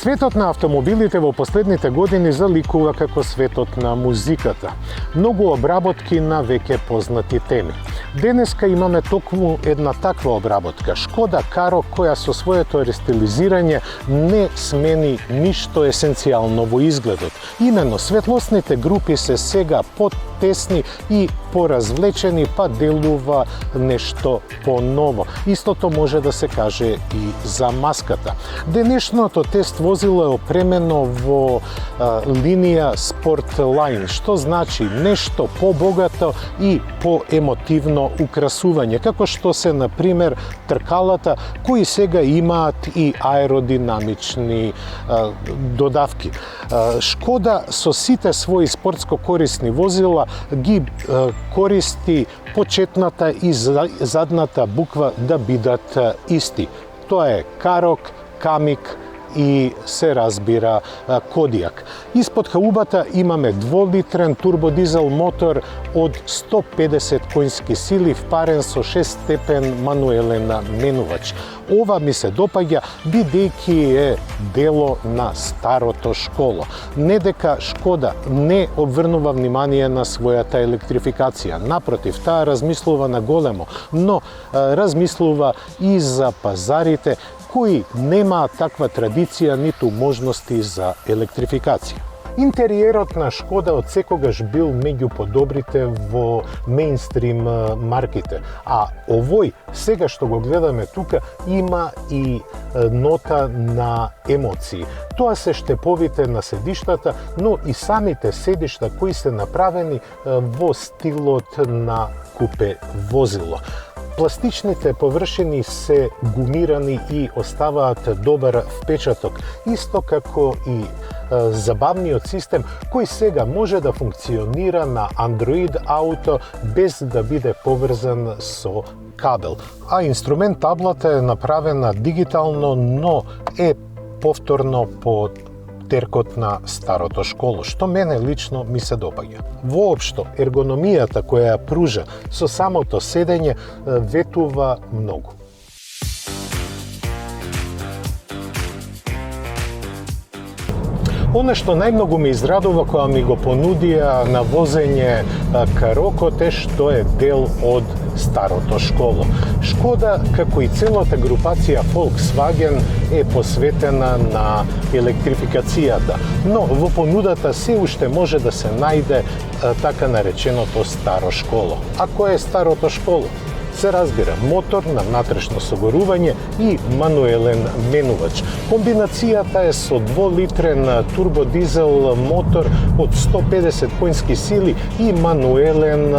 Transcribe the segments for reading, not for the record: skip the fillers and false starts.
Светот на автомобилите во последните години заликува како светот на музиката. Многу обработки на веќе познати теми. Денеска имаме токму една таква обработка. Шкода Каро, која со своето рестилизирање не смени ништо есенцијално во изгледот. Именно светлосните групи се сега потесни и поразвлечени, па делува нешто поново. Истото може да се каже и за маската. Денешното тест возило е опремено во линија Sportline, што значи нешто побогато и поемотивно украсување, како што се, например, тркалата, кои сега имаат и аеродинамични додавки. Шкода со сите своји спортско корисни возила ги користи почетната и задната буква да бидат исти. Тоа е Карок, Камик и се разбира Кодиак. Испод хаубата имаме 2-литрен турбодизел мотор од 150 коњски сили впарен со 6-степен мануелен менувач. Ова ми се допаѓа бидејќи е дело на старото школо. Не дека Шкода не обврнува внимание на својата електрификација. Напротив, таа размислува на големо, но размислува и за пазарите кои немаат таква традиција ниту можности за електрификација. Интериерот на Шкода од секогаш бил меѓу подобрите во мејнстрим марките, а овој, сега што го гледаме тука, има и нота на емоции. Тоа се штеповите на седиштата, но и самите седишта кои се направени во стилот на купе возило. Пластичните површини се гумирани и оставаат добар впечаток, исто како и забавниот систем кој сега може да функционира на Android Auto без да биде поврзан со кабел. А инструмент таблата е направена дигитално, но е повторно по теркот на старото школо, што мене лично ми се допаѓа. Воопшто, ергономијата која ја пружа со самото седење ветува многу. Оно што најмногу ме израдува кога ми го понудија на возење Карокот е што е дел од старото школо. Шкода, како и целата групација Volkswagen, е посветена на електрификацијата, но во понудата се уште може да се најде така нареченото старо школо. А кој е старото школо? Се разбира, мотор на внатрешно согорување и мануелен менувач. Комбинацијата е со 2-литрен турбодизел мотор од 150 коњски сили и мануелен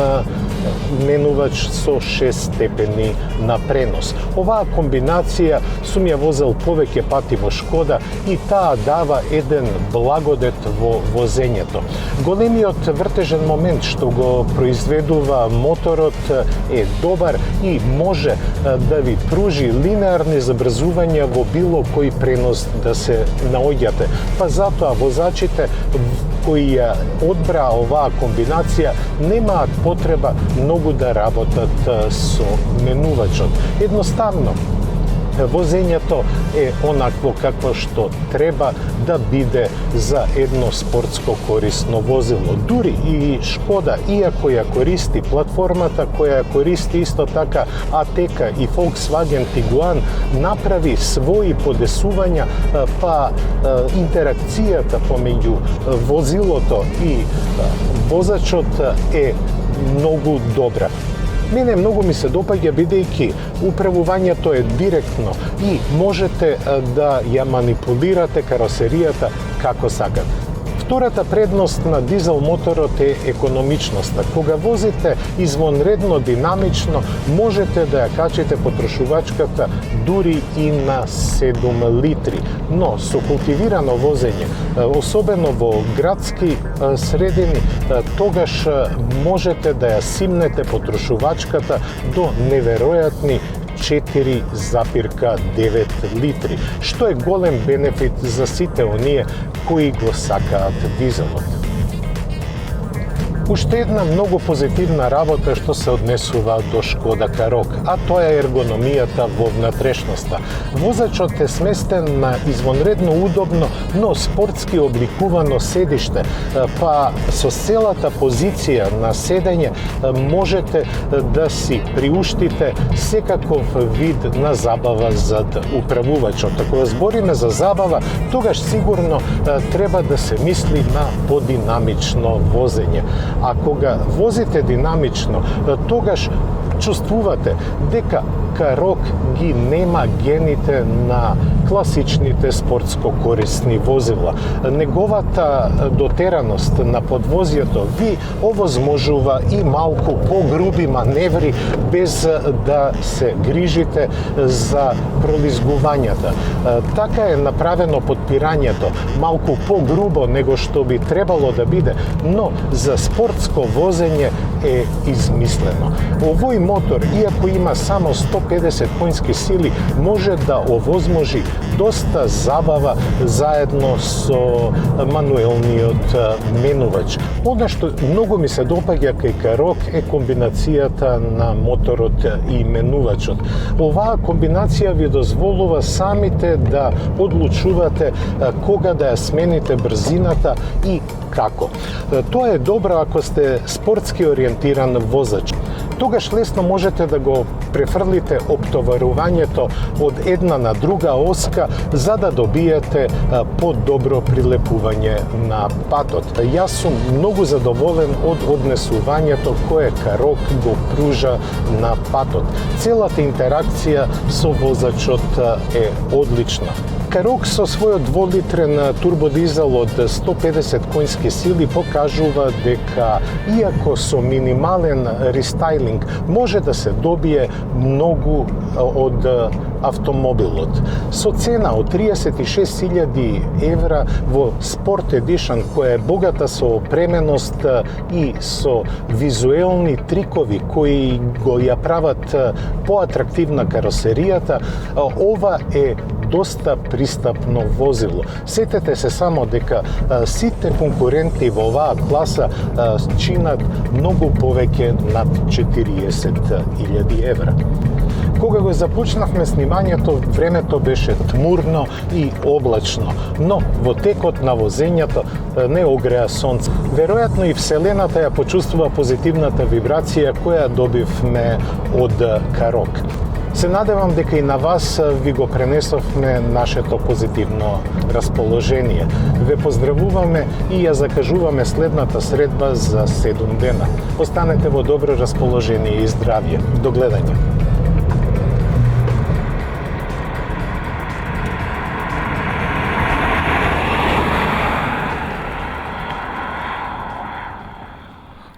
менувач со 6 степени на пренос. Оваа комбинација сум ја возел повеќе пати во Шкода и таа дава еден благодет во возењето. Големиот вртежен момент што го произведува моторот е добар и може да ви пружи линеарни забрзувања во било кој пренос да се наоѓате. Па затоа возачите кои ја одбраа оваа комбинација немаат потреба многу да работат со менувачот. Едноставно, возењето е онакво какво што треба да биде за едно спортско корисно возило. Дури и Шкода, иако ја користи платформата која ја користи исто така АТК и Volkswagen Tiguan, направи своји подесувања, па интеракцијата помеѓу возилото и возачот е многу добра. Мене многу ми се допаѓа бидејќи управувањето е директно и можете да ја манипулирате каросеријата како сакате. Втората предност на дизел моторот е економичноста. Кога возите извонредно динамично, можете да ја качите потрошувачката дури и на 7 литри. Но со култивирано возење, особено во градски средини, тогаш можете да ја симнете потрошувачката до неверојатни 4,9 литри, што е голем бенефит за сите оние кои го сакаат дизелот. Уште една многу позитивна работа што се однесува до Шкода Карок, а тоа е ергономијата во внатрешноста. Возачот е сместен на извонредно удобно, но спортски обликувано седиште, па со целата позиција на седење можете да си приуштите секаков вид на забава за управувачот. Ако збориме за забава, тогаш сигурно треба да се мисли на подинамично возење. А кога возите динамично, тогаш чувствувате дека Карок ги нема гените на класичните спортско корисни возила. Неговата дотераност на подвозјето ви овозможува и малку погруби маневри без да се грижите за пролизгувањата. Така е направено подпирањето, малку погрубо него што би требало да биде, но за спортско возење е измислено. Овој мотор, иако има само 150 конски сили, може да овозможи доста забава заедно со мануелниот менувач. Она што многу ми се допаѓа кај Карок е комбинацијата на моторот и менувачот. Оваа комбинација ви дозволува самите да одлучувате кога да ја смените брзината и како. Тоа е добро ако сте спортски ориентиран возач. Тогаш лесно можете да го префрлите оптоварувањето од една на друга оска за да добиете подобро прилепување на патот. Јас сум многу задоволен од однесувањето кое Карок го пружа на патот. Целата интеракција со возачот е одлична. Карок со својот 2-литрен турбодизел од 150 конски сили покажува дека, иако со минимален рестайлинг, може да се добие многу од автомобилот. Со цена од 36.000 евра во Sport Edition, која е богата со опременост и со визуелни трикови кои го ја прават поатрактивна каросеријата, ова е доста пристапно возило. Сетете се само дека сите конкуренти во оваа класа чинат многу повеќе над 40.000 евра. Кога го започнавме снимањето, времето беше тмурно и облачно, но во текот на возењето не огреа сонце. Веројатно и Вселената ја почувствува позитивната вибрација која добивме од Карок. Се надевам дека и на вас ви го пренесовме нашето позитивно расположение. Ве поздравуваме и ја закажуваме следната средба за 7 дена. Останете во добро расположение и здравје. До гледање.